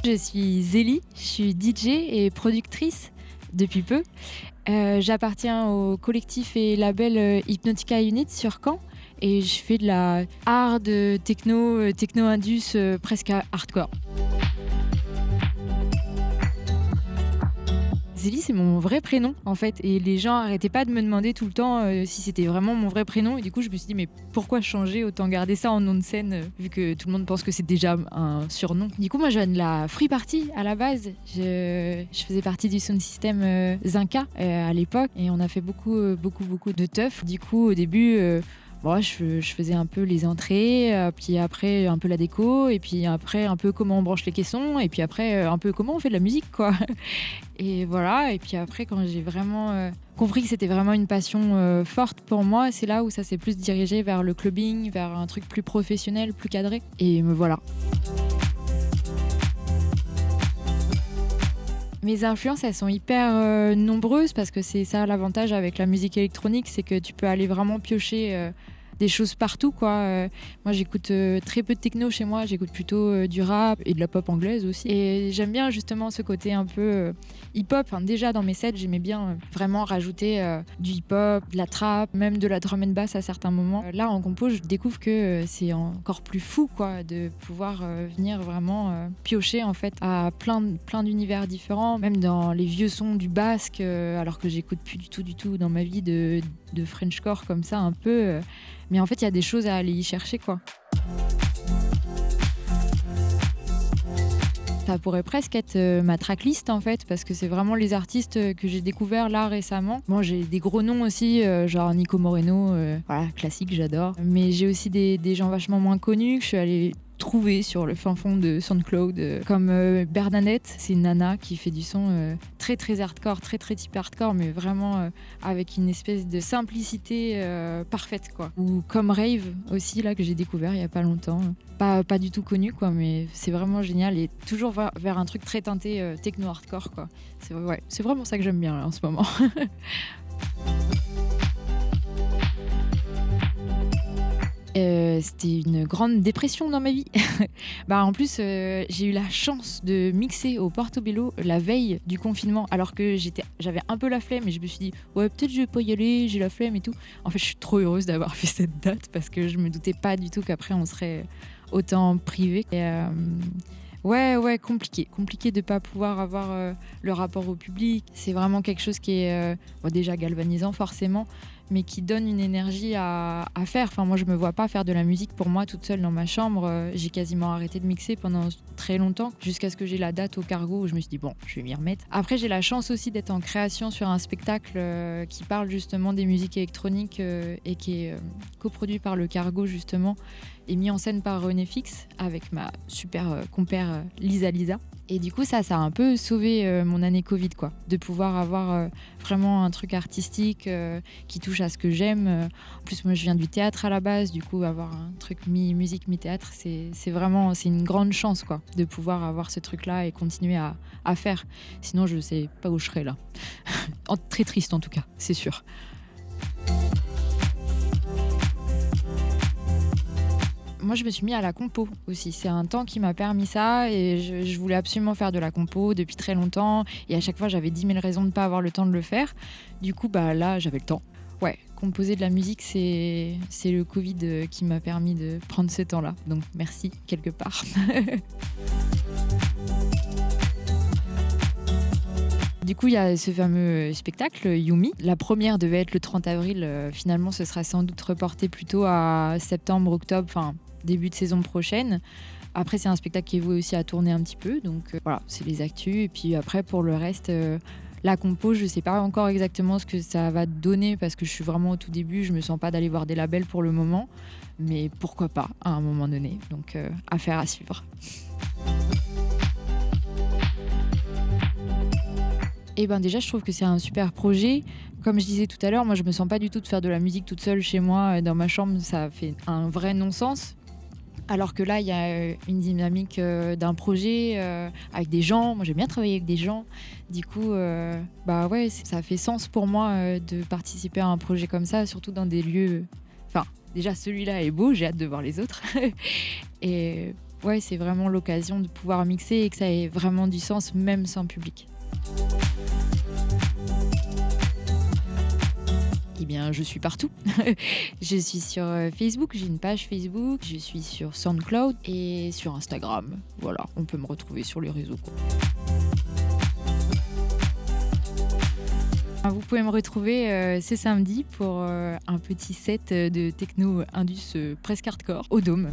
Je suis Zélie, je suis DJ et productrice depuis peu. J'appartiens au collectif et label Hypnotica Unit sur Caen et je fais de la hard, techno, techno-indus, presque hardcore. Zélie, c'est mon vrai prénom en fait, et les gens arrêtaient pas de me demander tout le temps si c'était vraiment mon vrai prénom, et du coup je me suis dit mais pourquoi changer, autant garder ça en nom de scène vu que tout le monde pense que c'est déjà un surnom. Du coup moi je viens de la Free Party à la base, je faisais partie du sound system Zinca à l'époque, et on a fait beaucoup de teuf. Du coup au début bon, je faisais un peu les entrées, puis après un peu la déco, et puis après un peu comment on branche les caissons, et puis après un peu comment on fait de la musique, quoi. Et voilà, et puis après quand j'ai vraiment compris que c'était vraiment une passion forte pour moi, c'est là où ça s'est plus dirigé vers le clubbing, vers un truc plus professionnel, plus cadré. Et me voilà. Mes influences, elles sont hyper nombreuses, parce que c'est ça l'avantage avec la musique électronique, c'est que tu peux aller vraiment piocher des choses partout, quoi. Moi j'écoute très peu de techno chez moi, j'écoute plutôt du rap et de la pop anglaise aussi, et j'aime bien justement ce côté un peu hip-hop. Enfin, déjà dans mes sets j'aimais bien vraiment rajouter du hip-hop, de la trap, même de la drum and bass à certains moments. Là en compo je découvre que c'est encore plus fou, quoi, de pouvoir venir vraiment piocher en fait à plein d'univers différents, même dans les vieux sons du basque, alors que j'écoute plus du tout dans ma vie de Frenchcore comme ça un peu, mais en fait il y a des choses à aller y chercher, quoi. Ça pourrait presque être ma tracklist en fait, parce que c'est vraiment les artistes que j'ai découverts là récemment. Bon, j'ai des gros noms aussi, genre Nico Moreno, voilà, classique, j'adore. Mais j'ai aussi des gens vachement moins connus que je suis allée trouver sur le fin fond de SoundCloud, comme Bernadette, c'est une nana qui fait du son très très hardcore, très type hardcore, mais vraiment avec une espèce de simplicité parfaite, quoi. Ou comme Rave aussi, là, que j'ai découvert il y a pas longtemps. Pas du tout connu, quoi, mais c'est vraiment génial, et toujours vers un truc très teinté techno-hardcore, quoi. C'est vraiment ça que j'aime bien là, en ce moment. C'était une grande dépression dans ma vie. En plus, j'ai eu la chance de mixer au Portobello la veille du confinement, alors que j'avais un peu la flemme, et je me suis dit ouais, peut-être je vais pas y aller, j'ai la flemme et tout. En fait, je suis trop heureuse d'avoir fait cette date, parce que je me doutais pas du tout qu'après on serait autant privé. Et ouais, compliqué de pas pouvoir avoir le rapport au public. C'est vraiment quelque chose qui est déjà galvanisant forcément, mais qui donne une énergie à faire. Enfin, moi je me vois pas faire de la musique pour moi toute seule dans ma chambre. J'ai quasiment arrêté de mixer pendant très longtemps, jusqu'à ce que j'ai la date au Cargo, où je me suis dit bon, je vais m'y remettre. Après, j'ai la chance aussi d'être en création sur un spectacle qui parle justement des musiques électroniques, et qui est coproduit par le Cargo justement, et mis en scène par René Fix avec ma super compère Lisa. Et du coup ça a un peu sauvé mon année Covid, quoi, de pouvoir avoir vraiment un truc artistique qui touche à ce que j'aime. En plus moi je viens du théâtre à la base, du coup avoir un truc mi-musique mi-théâtre, c'est une grande chance, quoi, de pouvoir avoir ce truc là et continuer à faire. Sinon je sais pas où je serais là. Très triste en tout cas, c'est sûr. Moi, je me suis mis à la compo aussi. C'est un temps qui m'a permis ça, et je voulais absolument faire de la compo depuis très longtemps. Et à chaque fois, j'avais 10 000 raisons de ne pas avoir le temps de le faire. Du coup, là, j'avais le temps. Ouais, composer de la musique, c'est le Covid qui m'a permis de prendre ce temps-là. Donc, merci, quelque part. Du coup, il y a ce fameux spectacle, Yumi. La première devait être le 30 avril. Finalement, ce sera sans doute reporté plutôt à septembre, octobre, enfin début de saison prochaine. Après, c'est un spectacle qui est voué aussi à tourner un petit peu. Donc voilà, c'est les actus. Et puis après, pour le reste, la compo, je ne sais pas encore exactement ce que ça va donner, parce que je suis vraiment au tout début. Je ne me sens pas d'aller voir des labels pour le moment. Mais pourquoi pas, à un moment donné. Donc affaire à suivre. Et déjà, je trouve que c'est un super projet. Comme je disais tout à l'heure, moi, je me sens pas du tout de faire de la musique toute seule chez moi, dans ma chambre. Ça fait un vrai non-sens. Alors que là, il y a une dynamique d'un projet avec des gens. Moi, j'aime bien travailler avec des gens. Du coup, ouais, ça fait sens pour moi de participer à un projet comme ça, surtout dans des lieux... Enfin, déjà, celui-là est beau, j'ai hâte de voir les autres. Et ouais, c'est vraiment l'occasion de pouvoir mixer et que ça ait vraiment du sens, même sans public. Eh bien, je suis partout. Je suis sur Facebook, j'ai une page Facebook, je suis sur SoundCloud et sur Instagram. Voilà, on peut me retrouver sur les réseaux, quoi. Vous pouvez me retrouver ce samedi pour un petit set de techno indus presque hardcore au Dôme.